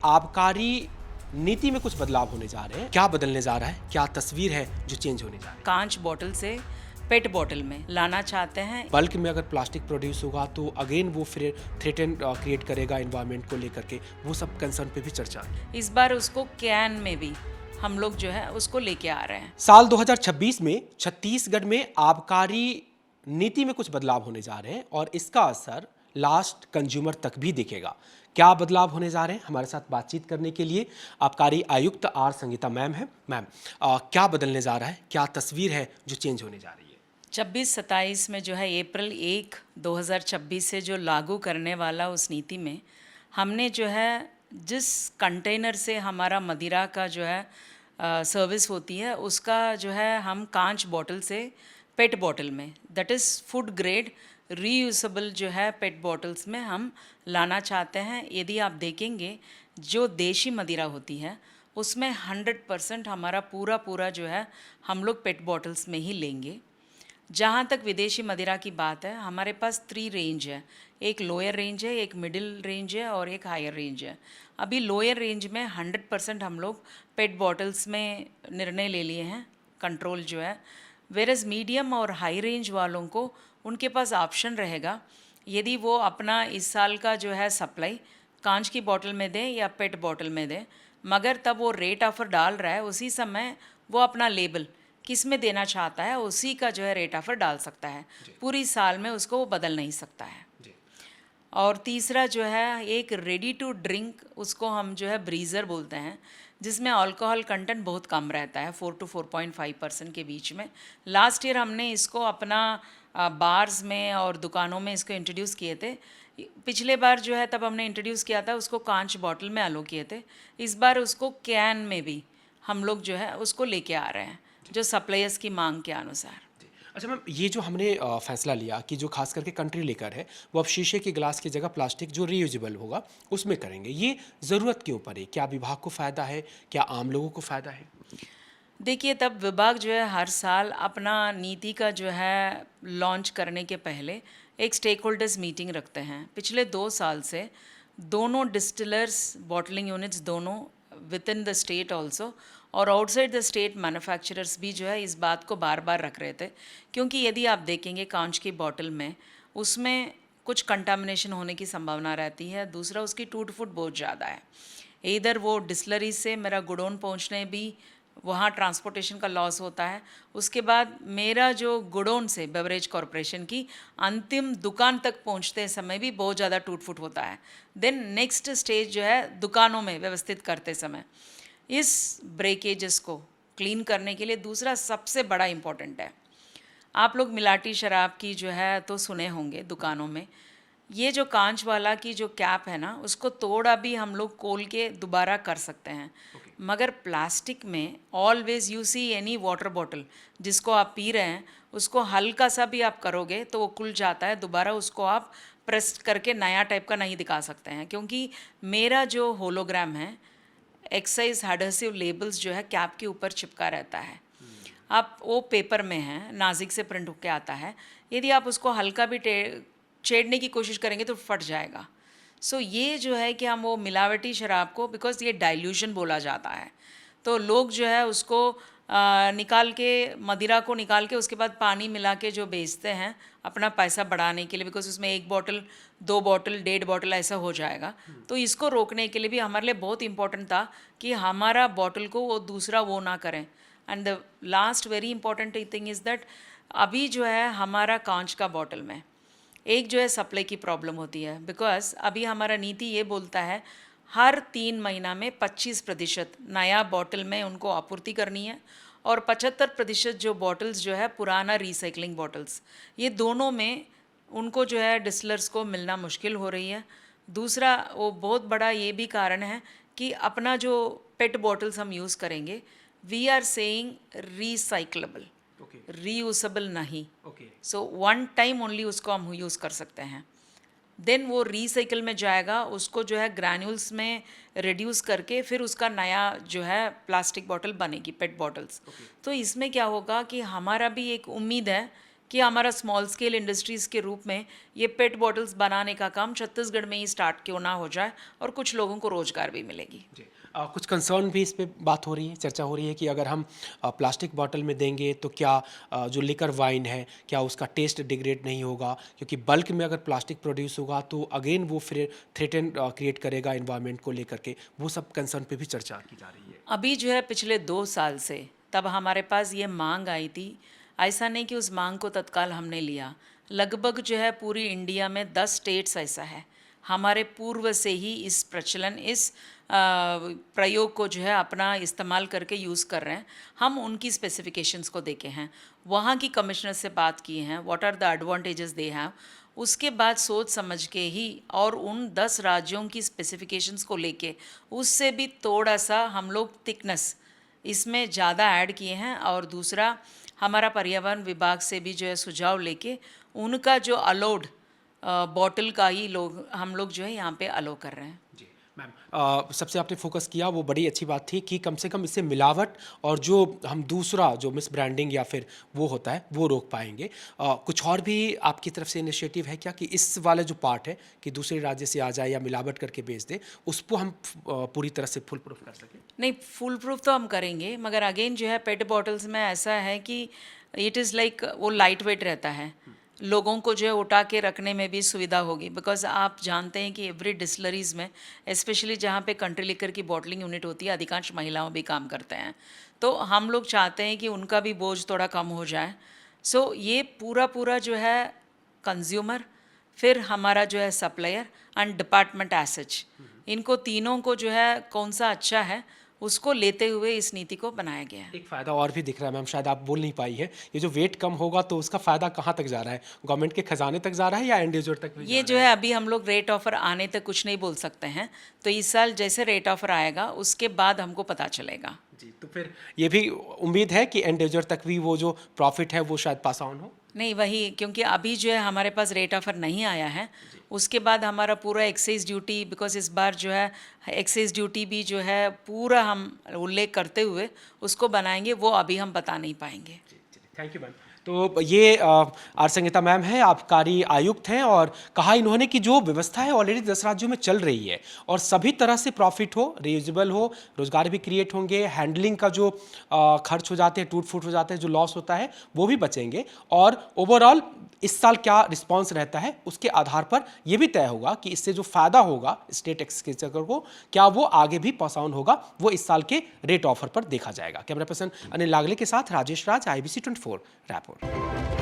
आबकारी नीति में कुछ बदलाव होने जा रहे हैं। क्या बदलने जा रहा है, क्या तस्वीर है जो चेंज होने जा रही है? कांच बोतल से पेट बोतल में लाना चाहते हैं। बल्क में अगर प्लास्टिक प्रोड्यूस होगा तो अगेन वो फिर थ्रेटन क्रिएट करेगा एनवायरनमेंट को लेकर के, वो सब कंसर्न पे भी चर्चा है। इस बार उसको कैन में भी हम लोग जो है उसको लेके आ रहे हैं। साल 2026 में छत्तीसगढ़ में आबकारी नीति में कुछ बदलाव होने जा रहे हैं और इसका असर लास्ट कंज्यूमर तक भी दिखेगा। क्या बदलाव होने जा रहे हैं, हमारे साथ बातचीत करने के लिए आबकारी आयुक्त आर संगीता मैम है। मैम, क्या बदलने जा रहा है, क्या तस्वीर है जो चेंज होने जा रही है? 26-27 में जो है अप्रैल 1, 2026 से जो लागू करने वाला उस नीति में हमने जो है जिस कंटेनर से हमारा मदिरा का जो है सर्विस होती है उसका जो है हम कांच बोतल से पेट बोतल में, that is food grade reusable जो है पेट बॉटल्स में हम लाना चाहते हैं। यदि आप देखेंगे जो देशी मदिरा होती है उसमें 100% हमारा पूरा जो है हम लोग पेट बॉटल्स में ही लेंगे। जहाँ तक विदेशी मदिरा की बात है, हमारे पास 3 रेंज है, एक लोअर रेंज है, एक मिडिल रेंज है और एक हायर रेंज है। अभी लोअर रेंज में 100% हम लोग पेट बॉटल्स में निर्णय ले लिए हैं, कंट्रोल जो है। वेरस मीडियम और हाई रेंज वालों को उनके पास ऑप्शन रहेगा, यदि वो अपना इस साल का जो है सप्लाई कांच की बोतल में दें या पेट बॉटल में दें, मगर तब वो रेट ऑफ़र डाल रहा है उसी समय वो अपना लेबल किस में देना चाहता है उसी का जो है रेट ऑफ़र डाल सकता है। पूरी साल में उसको वो बदल नहीं सकता है। और तीसरा जो है एक रेडी टू ड्रिंक, उसको हम जो है ब्रीज़र बोलते हैं, जिसमें अल्कोहल कंटेंट बहुत कम रहता है, 4 to 4.5% के बीच में। लास्ट ईयर हमने इसको अपना बार्स में और दुकानों में इसको इंट्रोड्यूस किए थे। पिछले बार जो है तब हमने इंट्रोड्यूस किया था उसको कांच बॉटल में अलो किए थे। इस बार उसको कैन में भी हम लोग जो है उसको लेके आ रहे हैं, जो सप्लायर्स की मांग के अनुसार। अच्छा मैम, ये जो हमने फैसला लिया कि जो खास करके कंट्री लेकर है वो अब शीशे के गिलास की जगह प्लास्टिक जो रीयूजेबल होगा उसमें करेंगे, ये ज़रूरत क्यों पड़ी? क्या विभाग को फ़ायदा है, क्या आम लोगों को फ़ायदा है? देखिए, तब विभाग जो है हर साल अपना नीति का जो है लॉन्च करने के पहले एक स्टेक होल्डर्स मीटिंग रखते हैं। पिछले 2 साल से दोनों डिस्टिलर्स बॉटलिंग यूनिट्स दोनों with in the state also और आउटसाइड द स्टेट मैन्युफैक्चरर्स भी जो है इस बात को बार बार रख रहे थे, क्योंकि यदि आप देखेंगे कांच की बॉटल में उसमें कुछ कंटामिनेशन होने की संभावना रहती है। दूसरा, उसकी टूट फूट बहुत ज़्यादा है। इधर वो डिस्लरी से मेरा गुडोन पहुंचने भी वहाँ ट्रांसपोर्टेशन का लॉस होता है। उसके बाद मेरा जो गुडोन से बेवरेज कॉरपोरेशन की अंतिम दुकान तक पहुँचते समय भी बहुत ज़्यादा टूट फूट होता है। देन नेक्स्ट स्टेज जो है दुकानों में व्यवस्थित करते समय इस ब्रेकेजेस को क्लीन करने के लिए दूसरा सबसे बड़ा इम्पोर्टेंट है, आप लोग मिलाटी शराब की जो है तो सुने होंगे दुकानों में, ये जो कांच वाला की जो कैप है ना उसको तोड़ा भी हम लोग खोल के दोबारा कर सकते हैं। मगर प्लास्टिक में always you see any water bottle जिसको आप पी रहे हैं उसको हल्का सा भी आप करोगे तो वो खुल जाता है, दोबारा उसको आप प्रेस करके नया टाइप का नहीं दिखा सकते हैं। क्योंकि मेरा जो होलोग्राम है एक्साइज एडहेसिव लेबल्स जो है कैप के ऊपर चिपका रहता है। आप वो पेपर में है, नाजुक से प्रिंट होके आता है, यदि आप उसको हल्का भी छेड़ने की कोशिश करेंगे तो फट जाएगा। सो ये जो है कि हम वो मिलावटी शराब को, बिकॉज ये डाइल्यूशन बोला जाता है, तो लोग जो है उसको निकाल के मदिरा को निकाल के उसके बाद पानी मिला के जो बेचते हैं अपना पैसा बढ़ाने के लिए, बिकॉज उसमें 1 बॉटल 2 बॉटल 1.5 बॉटल ऐसा हो जाएगा। तो इसको रोकने के लिए भी हमारे लिए बहुत इंपॉर्टेंट था कि हमारा बॉटल को वो दूसरा वो ना करें। And the last very important thing is that अभी जो है हमारा कांच का बॉटल में एक जो है सप्लाई की प्रॉब्लम होती है, बिकॉज अभी हमारा नीति ये बोलता है हर 3 महीना में 25% नया बॉटल में उनको आपूर्ति करनी है और 75% जो बॉटल्स जो है पुराना रिसाइकलिंग बॉटल्स, ये दोनों में उनको जो है डिस्लर्स को मिलना मुश्किल हो रही है। दूसरा वो बहुत बड़ा ये भी कारण है कि अपना जो पेट बॉटल्स हम यूज़ करेंगे we are saying recyclable, reusable नहीं। सो 1 टाइम ओनली उसको हम यूज़ कर सकते हैं। देन वो रीसाइकिल में जाएगा, उसको जो है ग्रैन्यूल्स में रिड्यूस करके फिर उसका नया जो है प्लास्टिक बॉटल बनेगी, पेट बॉटल्स। तो इसमें क्या होगा कि हमारा भी एक उम्मीद है कि हमारा स्मॉल स्केल इंडस्ट्रीज़ के रूप में ये पेट बॉटल्स बनाने का काम छत्तीसगढ़ में ही स्टार्ट क्यों ना हो जाए और कुछ लोगों को रोज़गार भी मिलेगी। जी। कुछ कंसर्न भी इस पे बात हो रही है, चर्चा हो रही है कि अगर हम प्लास्टिक बॉटल में देंगे तो क्या जो लिकर वाइन है क्या उसका टेस्ट डिग्रेड नहीं होगा, क्योंकि बल्क में अगर प्लास्टिक प्रोड्यूस होगा तो अगेन वो फिर थ्रेटन क्रिएट करेगा एनवायरनमेंट को लेकर के, वो सब कंसर्न पे भी चर्चा की जा रही है। अभी जो है पिछले 2 साल से तब हमारे पास ये मांग आई थी, ऐसा नहीं कि उस मांग को तत्काल हमने लिया। लगभग जो है पूरी इंडिया में 10 स्टेट्स ऐसा है हमारे पूर्व से ही इस प्रचलन, इस प्रयोग को जो है अपना इस्तेमाल करके यूज़ कर रहे हैं। हम उनकी स्पेसिफिकेशंस को देखे हैं, वहाँ की कमिश्नर से बात की हैं, what are the advantages they have. उसके बाद सोच समझ के ही और उन 10 राज्यों की स्पेसिफिकेशंस को लेके उससे भी थोड़ा सा हम लोग थिकनेस इसमें ज़्यादा ऐड किए हैं। और दूसरा हमारा पर्यावरण विभाग से भी जो है सुझाव लेके उनका जो अलाउड बॉटल का ही हम लोग जो है यहाँ पे अलाउ कर रहे हैं। जी मैम, सबसे आपने फोकस किया वो बड़ी अच्छी बात थी कि कम से कम इससे मिलावट और जो हम दूसरा जो मिस ब्रांडिंग या फिर वो होता है वो रोक पाएंगे। कुछ और भी आपकी तरफ से इनिशिएटिव है क्या कि इस वाला जो पार्ट है कि दूसरे राज्य से आ जाए या मिलावट करके बेच दे, उसको हम पूरी तरह से फुल प्रूफ कर सकें? नहीं, फुल प्रूफ तो हम करेंगे, मगर अगेन जो है पेट बॉटल्स में ऐसा है कि इट इज़ लाइक वो लाइट वेट रहता है, लोगों को जो है उठा के रखने में भी सुविधा होगी। बिकॉज आप जानते हैं कि एवरी डिस्टिलरीज़ में स्पेशली जहाँ पे कंट्री लिकर की बॉटलिंग यूनिट होती है अधिकांश महिलाओं भी काम करते हैं, तो हम लोग चाहते हैं कि उनका भी बोझ थोड़ा कम हो जाए। सो ये पूरा जो है कंज्यूमर, फिर हमारा जो है सप्लायर एंड डिपार्टमेंट एसएच, इनको तीनों को जो है कौन सा अच्छा है उसको लेते हुए इस नीति को बनाया गया है। एक फ़ायदा और भी दिख रहा है मैम, शायद आप बोल नहीं पाई है, ये जो वेट कम होगा तो उसका फ़ायदा कहाँ तक जा रहा है, गवर्नमेंट के खजाने तक जा रहा है या एंड यूजर तक भी ये जा जो रहा है अभी हम लोग रेट ऑफर आने तक कुछ नहीं बोल सकते हैं, तो इस साल जैसे रेट ऑफर आएगा उसके बाद हमको पता चलेगा। जी, तो फिर ये भी उम्मीद है कि एंड यूजर तक भी वो जो प्रॉफिट है वो शायद पास ऑन हो? नहीं, वही, क्योंकि अभी जो है हमारे पास रेट ऑफर नहीं आया है, उसके बाद हमारा पूरा एक्साइज ड्यूटी, बिकॉज इस बार जो है एक्साइज ड्यूटी भी जो है पूरा हम उल्लेख करते हुए उसको बनाएंगे, वो अभी हम बता नहीं पाएंगे। Thank you ma'am. तो ये आर संगीता मैम है, आबकारी आयुक्त हैं, और कहा इन्होंने कि जो व्यवस्था है ऑलरेडी 10 राज्यों में चल रही है और सभी तरह से प्रॉफिट हो, रीयूजेबल हो, रोजगार भी क्रिएट होंगे, हैंडलिंग का जो खर्च हो जाते हैं, टूट फूट हो जाते हैं, जो लॉस होता है वो भी बचेंगे, और ओवरऑल इस साल क्या रिस्पॉन्स रहता है उसके आधार पर यह भी तय होगा कि इससे जो फायदा होगा स्टेट एक्सचेकर को क्या वो आगे भी पास ऑन होगा, वो इस साल के रेट ऑफर पर देखा जाएगा। कैमरा पर्सन अनिल लागले के साथ राजेश राज, IBC 24 रायपुर।